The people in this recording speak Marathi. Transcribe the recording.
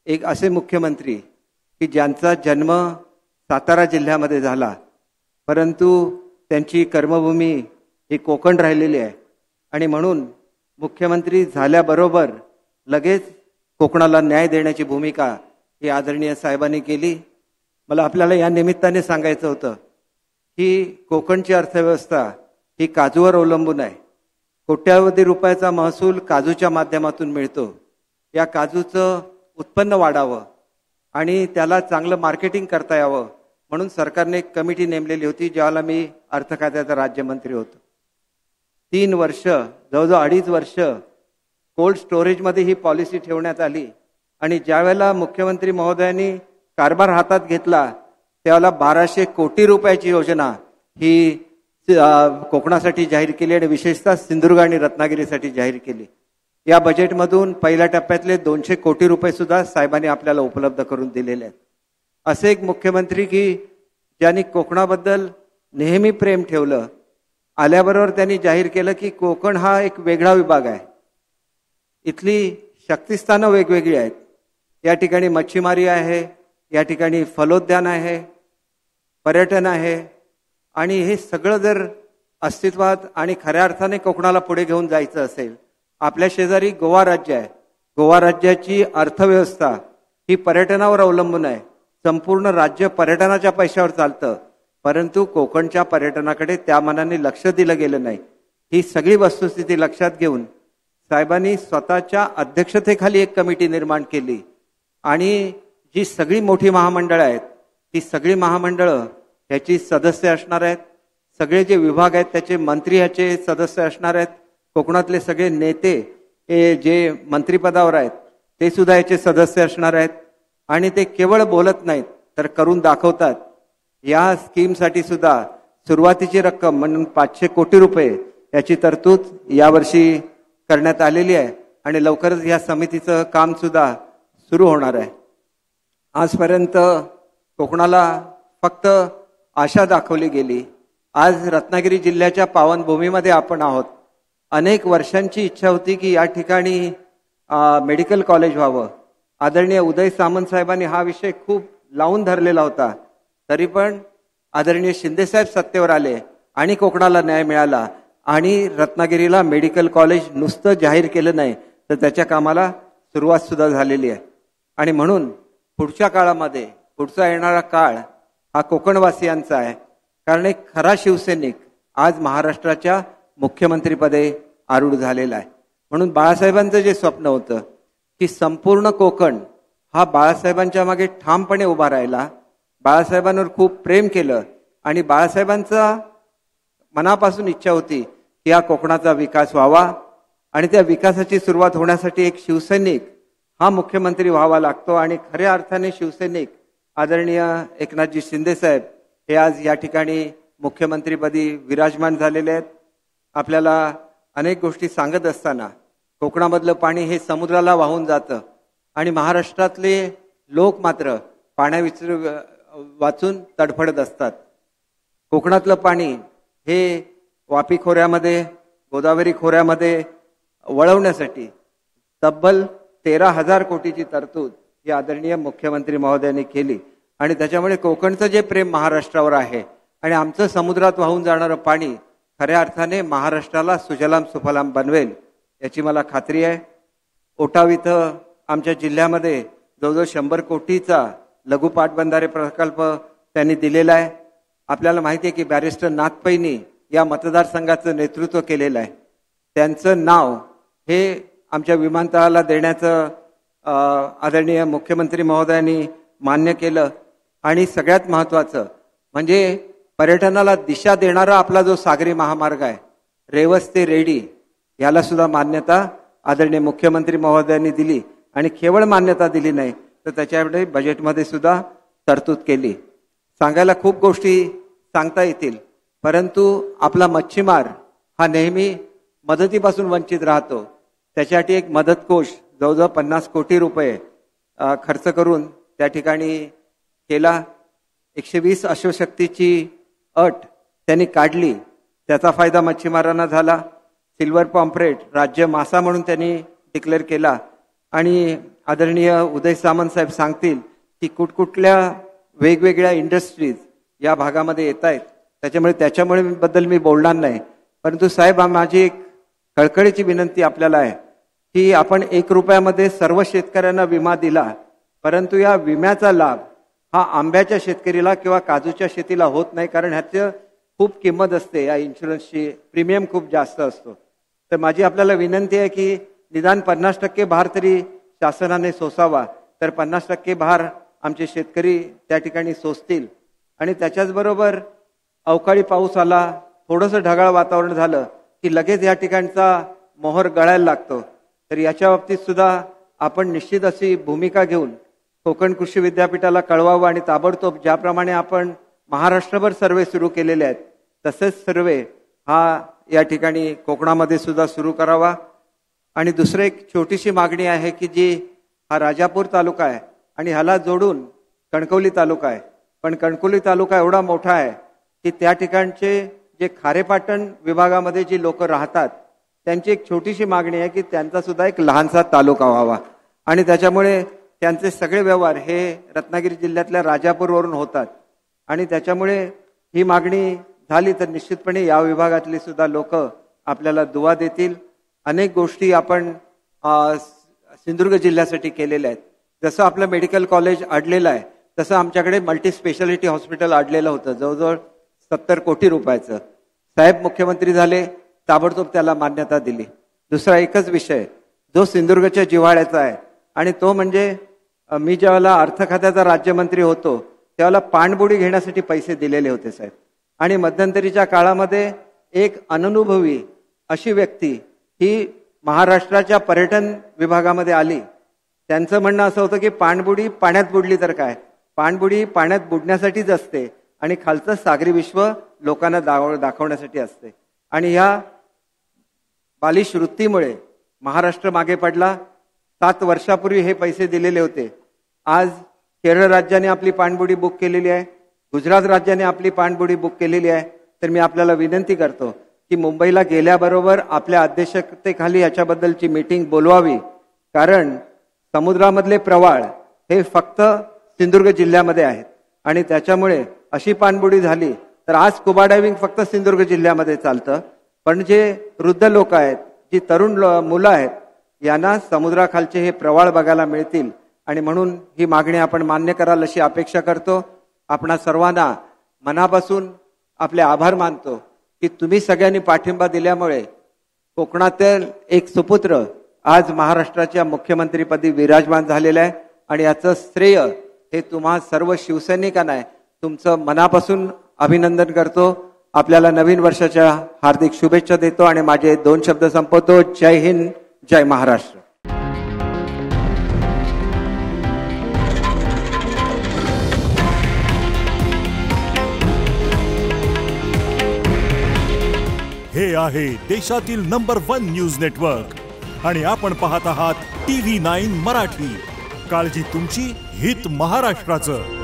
एक असे मुख्यमंत्री की ज्यांचा जन्म सातारा जिल्ह्यामध्ये झाला, परंतु त्यांची कर्मभूमी ही कोकण राहिलेली आहे आणि म्हणून मुख्यमंत्री झाल्याबरोबर लगेच कोकणाला न्याय देण्याची भूमिका ही आदरणीय साहेबांनी केली. मला आपल्याला या निमित्ताने सांगायचं होतं की कोकणची अर्थव्यवस्था ही काजूवर अवलंबून आहे. कोट्यावधी रुपयाचा महसूल काजूच्या माध्यमातून मिळतो. या काजूचं उत्पन्न वाढावं आणि त्याला चांगलं मार्केटिंग करता यावं म्हणून सरकारने एक कमिटी नेमलेली होती, ज्यावेळेला मी अर्थ खात्याचा राज्यमंत्री होतो. 3 वर्ष, जवळजवळ 2.5 वर्ष कोल्ड स्टोरेजमध्ये ही पॉलिसी ठेवण्यात आली आणि ज्यावेळेला मुख्यमंत्री महोदयांनी कारभार हातात घेतला त्यावेळेला 1200 कोटी रुपयाची योजना ही कोकणासाठी जाहीर केली आणि विशेषतः सिंधुदुर्ग आणि रत्नागिरीसाठी जाहीर केली. या बजेटमधून पहिल्या टप्प्यातले 200 कोटी रुपये सुद्धा साहेबांनी आपल्याला उपलब्ध करून दिलेले आहेत. असे एक मुख्यमंत्री की ज्यांनी कोकणाबद्दल नेहमी प्रेम ठेवलं. आल्याबरोबर त्यांनी जाहीर केलं की कोकण हा एक वेगळा विभाग आहे. इथली शक्तिस्थानं वेगवेगळी आहेत. या ठिकाणी मच्छीमारी आहे, या ठिकाणी फलोद्यान आहे, पर्यटन आहे आणि हे सगळं जर अस्तित्वात आणि खऱ्या अर्थाने कोकणाला पुढे घेऊन जायचं असेल, आपल्या शेजारी गोवा राज्य आहे. गोवा राज्याची अर्थव्यवस्था ही पर्यटनावर अवलंबून आहे. संपूर्ण राज्य पर्यटनाच्या पैशावर चालतं, परंतु कोकणच्या पर्यटनाकडे त्या मनाने लक्ष दिलं गेलं नाही. ही सगळी वस्तुस्थिती लक्षात घेऊन साहेबांनी स्वतःच्या अध्यक्षतेखाली एक कमिटी निर्माण केली आणि जी सगळी मोठी महामंडळं आहेत ती सगळी महामंडळं ह्याची सदस्य असणार आहेत. सगळे जे विभाग आहेत त्याचे मंत्री ह्याचे सदस्य असणार आहेत. कोकणातले सगळे नेते हे जे मंत्रिपदावर आहेत ते सुद्धा याचे सदस्य असणार आहेत आणि ते केवळ बोलत नाहीत तर करून दाखवतात. या स्कीमसाठी सुद्धा सुरुवातीची रक्कम म्हणून 500 कोटी रुपये याची तरतूद यावर्षी करण्यात आलेली आहे आणि लवकरच या समितीचं काम सुद्धा सुरू होणार आहे. आजपर्यंत कोकणाला फक्त आशा दाखवली गेली. आज रत्नागिरी जिल्ह्याच्या पावनभूमीमध्ये आपण आहोत. अनेक वर्षांची इच्छा होती की या ठिकाणी मेडिकल कॉलेज व्हावं. आदरणीय उदय सामंत साहेबांनी हा विषय खूप लावून धरलेला होता. तरी पण आदरणीय शिंदेसाहेब सत्तेवर आले आणि कोकणाला न्याय मिळाला आणि रत्नागिरीला मेडिकल कॉलेज नुसतं जाहीर केलं नाही तर त्याच्या कामाला सुरुवात सुद्धा झालेली आहे. आणि म्हणून पुढच्या काळामध्ये पुढचा येणारा काळ हा कोकणवासियांचा आहे. कारण एक खरा शिवसैनिक आज महाराष्ट्राच्या मुख्यमंत्रीपदे आरूढ झालेला आहे. म्हणून बाळासाहेबांचं जे स्वप्न होतं की संपूर्ण कोकण हा बाळासाहेबांच्या मागे ठामपणे उभा राहिला, बाळासाहेबांवर खूप प्रेम केलं आणि बाळासाहेबांचा मनापासून इच्छा होती की या कोकणाचा विकास व्हावा आणि त्या विकासाची सुरुवात होण्यासाठी एक शिवसैनिक हा मुख्यमंत्री व्हावा लागतो. आणि खऱ्या अर्थाने शिवसैनिक आदरणीय एकनाथजी शिंदेसाहेब हे आज या ठिकाणी मुख्यमंत्रीपदी विराजमान झालेले आहेत. आपल्याला अनेक गोष्टी सांगत असताना कोकणामधलं पाणी हे समुद्राला वाहून जातं आणि महाराष्ट्रातले लोक मात्र पाण्याविचार वाचून तडफडत असतात. कोकणातलं पाणी हे वापी खोऱ्यामध्ये, गोदावरी खोऱ्यामध्ये वळवण्यासाठी तब्बल 13,000 कोटीची तरतूद ही आदरणीय मुख्यमंत्री महोदयांनी केली आणि त्याच्यामुळे कोकणचं जे प्रेम महाराष्ट्रावर आहे आणि आमचं समुद्रात वाहून जाणारं पाणी खऱ्या अर्थाने महाराष्ट्राला सुजलाम सुफलाम बनवेल याची मला खात्री आहे. ओटाव इथं आमच्या जिल्ह्यामध्ये जवळजवळ 100 कोटीचा लघु पाटबंधारे प्रकल्प त्यांनी दिलेला आहे. आपल्याला माहिती आहे की बॅरिस्टर नाथ पैनी या मतदारसंघाचं नेतृत्व केलेलं आहे. त्यांचं नाव हे आमच्या विमानतळाला देण्याचं आदरणीय मुख्यमंत्री महोदयांनी मान्य केलं. आणि सगळ्यात महत्त्वाचं म्हणजे पर्यटनाला दिशा देणारा आपला जो सागरी महामार्ग आहे रेवस ते रेडी याला सुद्धा मान्यता आदरणीय मुख्यमंत्री महोदयांनी दिली आणि केवळ मान्यता दिली नाही तर त्याच्याकडे बजेटमध्ये सुद्धा तरतूद केली. सांगायला खूप गोष्टी सांगता येतील, परंतु आपला मच्छीमार हा नेहमी मदतीपासून वंचित राहतो. त्याच्यासाठी एक मदत कोष जवळजवळ 50 कोटी रुपये खर्च करून त्या ठिकाणी केला. 120 अश्वशक्तीची अट त्यांनी काढली, त्याचा फायदा मच्छीमारांना झाला. सिल्वर पॉम्फ्रेट राज्य मासा म्हणून त्यांनी डिक्लेअर केला आणि आदरणीय उदय सामंत साहेब सांगतील की कुठकुठल्या वेगवेगळ्या इंडस्ट्रीज या भागामध्ये येत आहेत, त्याच्यामुळे बद्दल मी बोलणार नाही. परंतु साहेब, माझी एक कळकळीची विनंती आपल्याला आहे की आपण 1 रुपयामध्ये सर्व शेतकऱ्यांना विमा दिला, परंतु या विम्याचा लाभ हा आंब्याच्या शेतकरीला किंवा काजूच्या शेतीला होत नाही, कारण ह्याचं खूप किंमत असते. या इन्शुरन्सची प्रीमियम खूप जास्त असतो. तर माझी आपल्याला विनंती आहे की निदान 50% भार तरी शासनाने सोसावा, तर 50% भार आमचे शेतकरी त्या ठिकाणी सोसतील. आणि त्याच्याचबरोबर अवकाळी पाऊस आला, थोडंसं ढगाळ वातावरण झालं की लगेच या ठिकाणचा मोहर गळायला लागतो. तर याच्या बाबतीत सुद्धा आपण निश्चित अशी भूमिका घेऊन कोकण कृषी विद्यापीठाला कळवावं आणि ताबडतोब ज्याप्रमाणे आपण महाराष्ट्रभर सर्वे सुरू केलेले आहेत तसेच सर्वे हा या ठिकाणी कोकणामध्ये सुद्धा सुरू करावा. आणि दुसरं एक छोटीशी मागणी आहे की जी हा राजापूर तालुका आहे आणि ह्याला जोडून कणकवली तालुका आहे, पण कणकवली तालुका एवढा मोठा आहे की त्या ठिकाणचे जे खारेपाटण विभागामध्ये जी लोक राहतात त्यांची एक छोटीशी मागणी आहे की त्यांचा सुद्धा एक लहानसा तालुका व्हावा. आणि त्याच्यामुळे त्यांचे सगळे व्यवहार हे रत्नागिरी जिल्ह्यातल्या राजापूरवरून होतात. आणि त्याच्यामुळे ही मागणी झाली तर निश्चितपणे या विभागातली सुद्धा लोक आपल्याला दुवा देतील. अनेक गोष्टी आपण सिंधुदुर्ग जिल्ह्यासाठी केलेल्या आहेत. जसं आपलं मेडिकल कॉलेज अडलेलं आहे तसं आमच्याकडे मल्टी स्पेशालिटी हॉस्पिटल अडलेलं होतं, जवळजवळ 70 कोटी रुपयाचं. साहेब मुख्यमंत्री झाले, ताबडतोब त्याला मान्यता दिली. दुसरा एकच विषय जो सिंधुदुर्गच्या जिव्हाळ्याचा आहे आणि तो म्हणजे मी ज्यावेळेला अर्थ खात्याचा राज्यमंत्री होतो त्यावेळेला पाणबुडी घेण्यासाठी पैसे दिलेले होते साहेब. आणि मध्यंतरीच्या काळामध्ये एक अननुभवी अशी व्यक्ती ही महाराष्ट्राच्या पर्यटन विभागामध्ये आली. त्यांचं म्हणणं असं होतं की पाणबुडी पाण्यात बुडली तर काय, पाणबुडी पाण्यात बुडण्यासाठीच असते आणि खालचं सागरी विश्व लोकांना दाखवण्यासाठी असते. आणि ह्या बालिश वृत्तीमुळे महाराष्ट्र मागे पडला. 7 वर्षापूर्वी हे पैसे दिलेले होते. आज केरळ राज्याने आपली पाणबुडी बुक केलेली आहे, गुजरात राज्याने आपली पाणबुडी बुक केलेली आहे. तर मी आपल्याला विनंती करतो की मुंबईला गेल्याबरोबर आपल्या अध्यक्षतेखाली याच्याबद्दलची मीटिंग बोलवावी, कारण समुद्रामधले प्रवाळ हे फक्त सिंधुदुर्ग जिल्ह्यामध्ये आहेत. आणि त्याच्यामुळे अशी पाणबुडी झाली तर आज स्कुबा डायव्हिंग फक्त सिंधुदुर्ग जिल्ह्यामध्ये चालतं, पण जे वृद्ध लोक आहेत, जी तरुण मुलं आहेत, यांना समुद्राखालचे हे प्रवाळ बघायला मिळतील. आणि म्हणून ही मागणी आपण मान्य कराल अशी अपेक्षा करतो. आपणा सर्वांना मनापासून आपले आभार मानतो की तुम्ही सगळ्यांनी पाठिंबा दिल्यामुळे कोकणातील एक सुपुत्र आज महाराष्ट्राच्या मुख्यमंत्रीपदी विराजमान झालेला आहे. आणि याचं श्रेय हे तुम्हा सर्व शिवसैनिकांना आहे. तुमचं मनापासून अभिनंदन करतो. आपल्याला नवीन वर्षाच्या हार्दिक शुभेच्छा देतो आणि माझे 2 शब्द संपवतो. जय हिंद, जय महाराष्ट्र. हे आहे देशातील नंबर 1 न्यूज नेटवर्क आणि आपण पाहत आहात TV9 मराठी. काळजी तुमची, हित महाराष्ट्राचं.